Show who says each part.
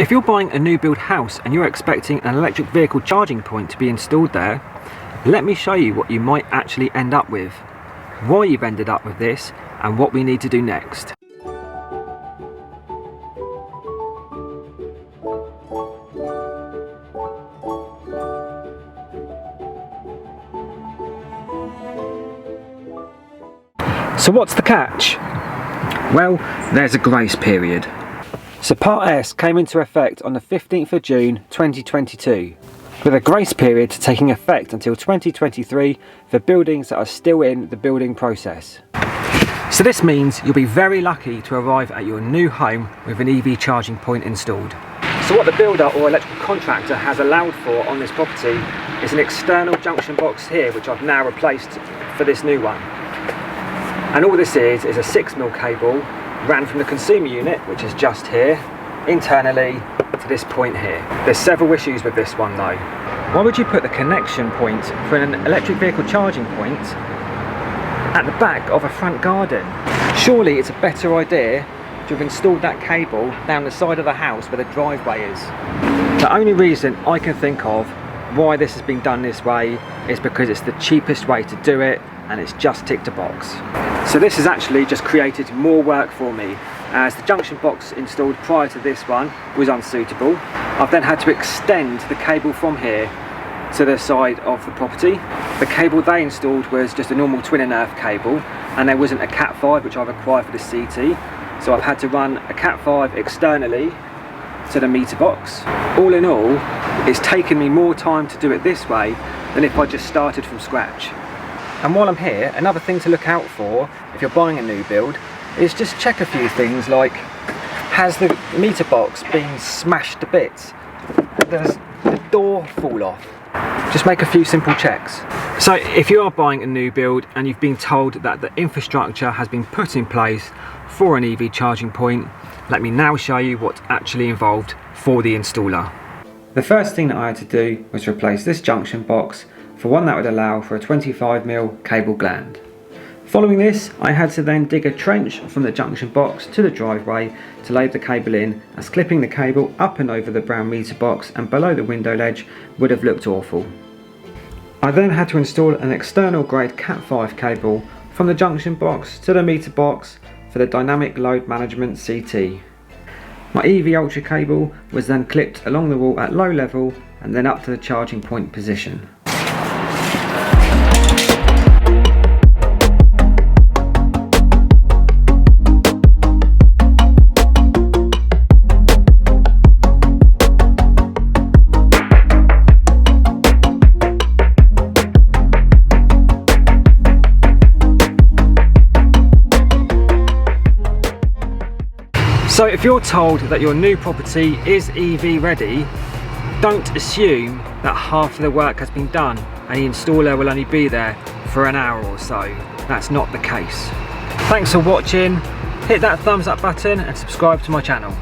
Speaker 1: If you're buying a new build house and you're expecting an electric vehicle charging point to be installed there, let me show you what you might actually end up with, why you've ended up with this, and what we need to do next. So what's the catch? Well, there's a grace period. So Part S came into effect on the 15th of June 2022, with a grace period taking effect until 2023 for buildings that are still in the building process. So this means you'll be very lucky to arrive at your new home with an EV charging point installed. So what the builder or electrical contractor has allowed for on this property is an external junction box here, which I've now replaced for this new one. And all this is a 6mm cable ran from the consumer unit, which is just here, internally to this point here. There's several issues with this one though. Why would you put the connection point for an electric vehicle charging point at the back of a front garden? Surely it's a better idea to have installed that cable down the side of the house where the driveway is. The only reason I can think of why this has been done this way is because it's the cheapest way to do it, and it's just ticked a box. So this has actually just created more work for me, as the junction box installed prior to this one was unsuitable. I've then had to extend the cable from here to the side of the property. The cable they installed was just a normal twin and earth cable, and there wasn't a Cat 5 which I require for the CT, so I've had to run a Cat 5 externally to the meter box. All in all, it's taken me more time to do it this way than if I just started from scratch. And while I'm here, another thing to look out for if you're buying a new build is just check a few things like, has the meter box been smashed to bits? Does the door fall off? Just make a few simple checks. So if you are buying a new build and you've been told that the infrastructure has been put in place for an EV charging point, let me now show you what's actually involved for the installer. The first thing that I had to do was replace this junction box for one that would allow for a 25mm cable gland. Following this, I had to then dig a trench from the junction box to the driveway to lay the cable in, as clipping the cable up and over the brown meter box and below the window ledge would have looked awful. I then had to install an external grade Cat 5 cable from the junction box to the meter box for the dynamic load management CT. My EV Ultra cable was then clipped along the wall at low level and then up to the charging point position. So if you're told that your new property is EV ready, don't assume that half of the work has been done and the installer will only be there for an hour or so. That's not the case. Thanks for watching, hit that thumbs up button and subscribe to my channel.